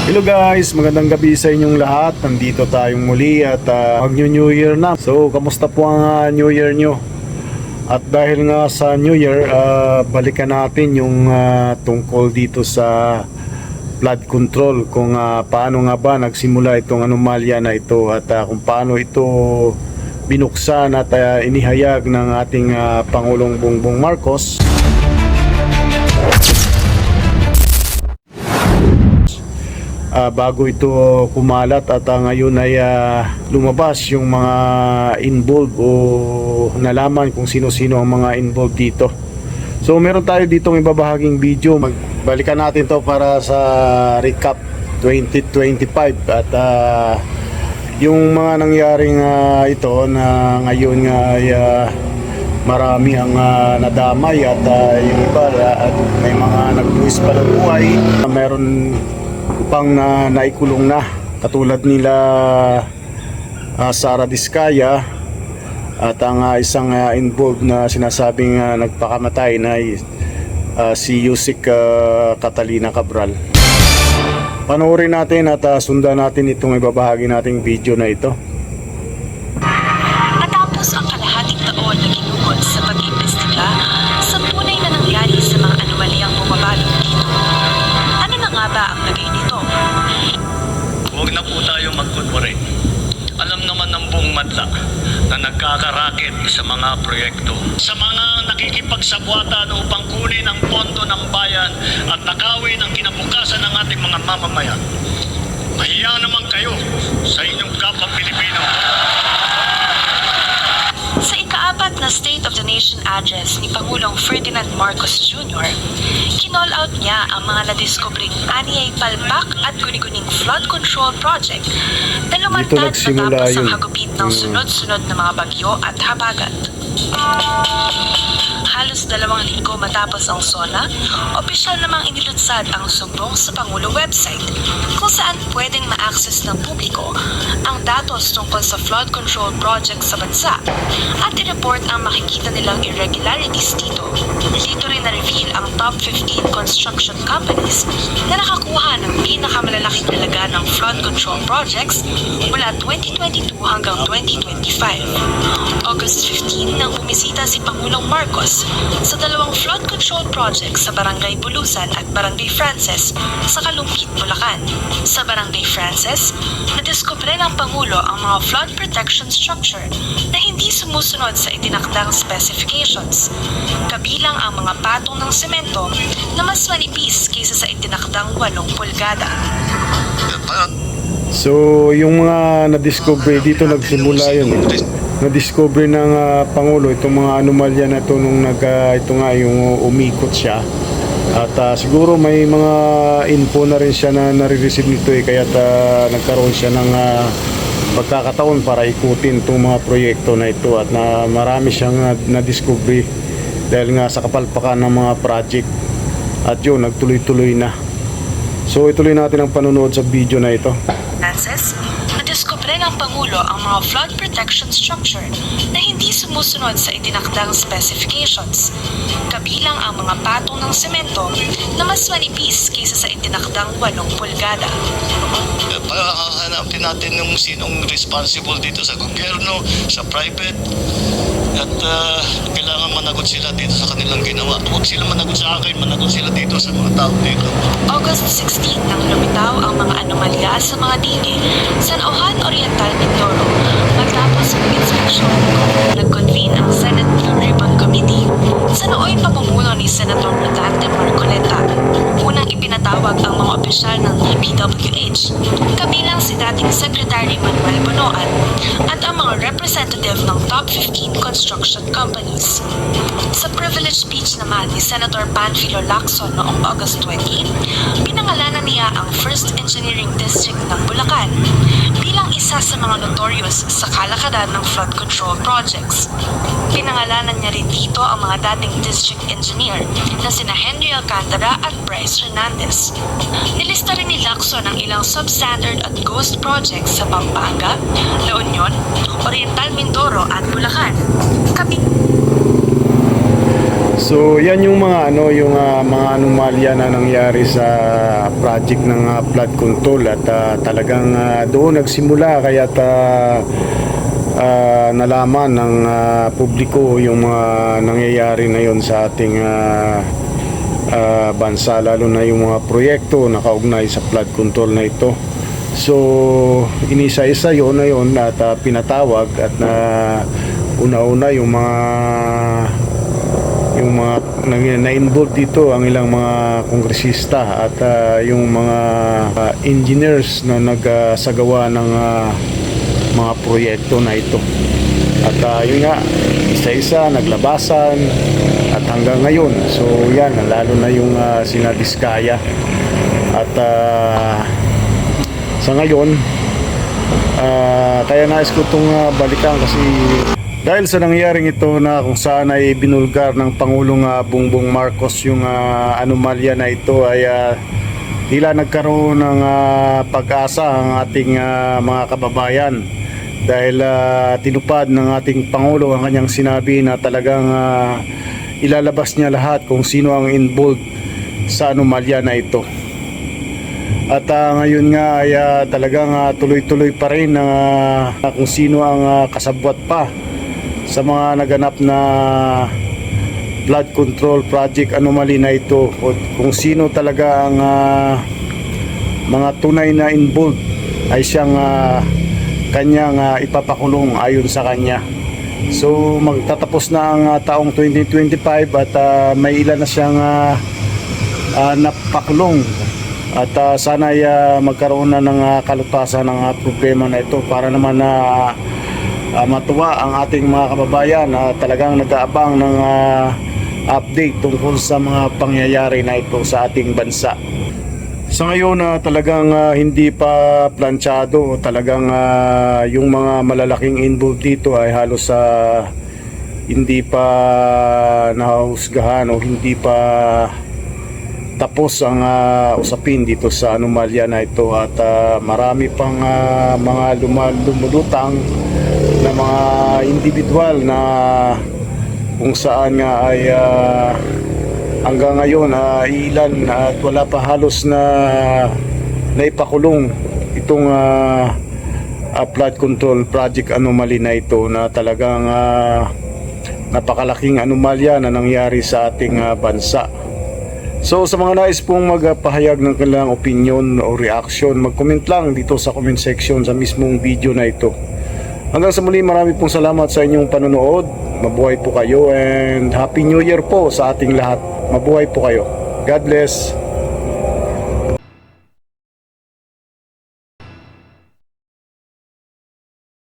Hello guys, magandang gabi sa inyong lahat. Nandito tayong muli at mag-New Year na. So, kamusta po ang New Year nyo? At dahil nga sa New Year, balikan natin yung tungkol dito sa flood control. Kung paano nga ba nagsimula itong anomalya na ito at kung paano ito binuksan at inihayag ng ating Pangulong Bongbong Marcos. Bago ito kumalat at ngayon ay lumabas yung mga involved o nalaman kung sino-sino ang mga involved dito. So meron tayo ditong ibabahaging video. Balikan natin to para sa recap 2025 at yung mga nangyaring ito na ngayon ay marami ang nadamay at yung iba at may mga nagbuwis pa ng buhay. Meron pang naikulong na katulad nila Sara Diskaya at ang isang involved na sinasabing nagpakamatay na si Yusik Catalina Cabral. Panoorin natin at sundan natin itong ibabahagi nating video na ito. Matapos ang kalahating taon na ginugol sa pag-imbestiga sa tunay na nangyari sa mga anomalyang bumabalot dito, ano na nga ba ang lagay nito? Huwag na po tayo magkunwari. Alam naman ng buong madla na nagkakaraket sa mga proyekto. Sa mga nakikipagsabwatan upang kunin ang pondo ng bayan at nakawin ang kinabukasan ng ating mga mamamayan. Mahiya naman kayo sa inyong kapwa Pilipino. Sa ika-4 na State of the Nation address ni Pangulong Ferdinand Marcos Jr., kinall out niya ang mga nadiskobring aniyay palpak at guni-guning flood control project na lumantad matapos ang hagupit ng sunod-sunod na mga bagyo at habagat. Halos 2 linggo matapos ang SONA, opisyal namang inilunsad ang sumbong sa Pangulo website kung saan pwedeng ma-access ng publiko ang datos tungkol sa flood control project sa bansa at i-report ang makikita nilang irregularities dito. Dito rin na-reveal ang top 15 construction companies na nakakuha ng pinakamalalaking halaga ng flood control projects mula 2022 hanggang 2025. August 15 nang bumisita si Pangulong Marcos sa 2 flood control projects sa Barangay Bulusan at Barangay Frances sa Kalumpit, Bulacan. Sa Barangay Frances, nadiskubre ng Pangulo ang mga flood protection structure na hindi sumusunod sa itinakdang specifications, kabilang ang mga patong ng semento na mas manipis kaysa sa itinakdang 8 pulgada. So yung mga na-discover dito nagsimula yun na-discover ng Pangulo itong mga anomalya na ito nung ito nga yung umikot siya at siguro may mga info na rin siya na nare-receive nito kaya nagkaroon siya ng pagkakataon para ikutin itong mga proyekto na ito at marami siyang na-discover dahil nga sa kapalpakan ng mga project at yun nagtuloy-tuloy na. So ituloy natin ang panunood sa video na ito. Frances, nadiskubre ng Pangulo ang mga flood protection structure na hindi sumusunod sa itinakdang specifications, kabilang ang mga patong ng semento na mas manipis kaysa sa itinakdang 8 pulgada. Hanapin natin yung sinong responsible dito sa gobyerno, sa private, at kailangan managot sila dito sa kanilang ginawa. Huwag sila managot sa akin, managot sila dito sa mga tao dito. August 16 nang lumitaw ang mga anomalya sa mga dige sa Nauhan Oriental, Mindoro matapos ang inspeksyon. Nag-convene ang Senate Blue Ribbon Committee sa nooy pamumuno ni Senator Rodante Marcoleta. Unang ipinatawag ang mga opisyal ng DPWH, kabilang si dating Secretary Manuel Bonoan at ang mga representative ng top 15 construction companies. Sa privilege speech naman ni Senator Panfilo Lacson noong August 20, pinangalanan niya ang 1st Engineering District ng Bulacan bilang isa sa mga notorious sa kalakadan ng flood control projects. Pinangalanan niya rin dito ang mga dating district engineer na sina Henry Alcantara at Bryce Hernandez. Nilista rin ni Lacson ang ilang substandard at ghost projects sa Pampanga, La Union, Oriental Mindoro at Bulacan. So yan yung mga mga anomalya na nangyari sa project ng flood control at talagang doon nagsimula kaya nalaman ng publiko yung mga nangyayari na yon sa ating bansa, lalo na yung mga proyekto na kaugnay sa flood control na ito. So inisa-isa yon na yon at pinatawag at una-una yung mga na-involved dito, ang ilang mga kongresista at yung mga engineers na nagsagawa ng mga proyekto na ito. At yun nga, isa-isa naglabasan at hanggang ngayon. So yan, lalo na yung sina Diskaya. At sa ngayon, kaya nais ko itong balikan kasi dahil sa nangyaring ito na kung saan ay binulgar ng Pangulong Bongbong Marcos yung anomalya na ito, ay tila nagkaroon ng pag-asa ang ating mga kababayan dahil tinupad ng ating Pangulo ang kanyang sinabi na talagang ilalabas niya lahat kung sino ang involved sa anomalya na ito. At ngayon nga ay talagang tuloy-tuloy pa rin kung sino ang kasabwat pa sa mga naganap na flood control project anomaly na ito, o kung sino talaga ang mga tunay na involved ay siyang kanyang ipapakulong ayon sa kanya. So magtatapos na ang taong 2025 at may ilan na siyang napakulong at sana ay magkaroon na ng kalutasan ng problema na ito para naman na matuwa ang ating mga kababayan na talagang nag-aabang ng update tungkol sa mga pangyayari na ito sa ating bansa. Sa ngayon talagang hindi pa planchado, talagang yung mga malalaking involved dito ay halos hindi pa nahusgahan o hindi pa tapos ang usapin dito sa anomalya na ito at marami pang mga lumulutang na mga individual na kung saan nga ay hanggang ngayon ilan at wala pa halos na naipakulong itong flood control project anomaly na ito na talagang napakalaking anomalya na nangyari sa ating bansa. So sa mga nais pong magpahayag ng kanilang opinion o reaction, mag-comment lang dito sa comment section sa mismong video na ito. Hanggang sa muli, marami pong salamat sa inyong panonood. Mabuhay po kayo and Happy New Year po sa ating lahat. Mabuhay po kayo. God bless.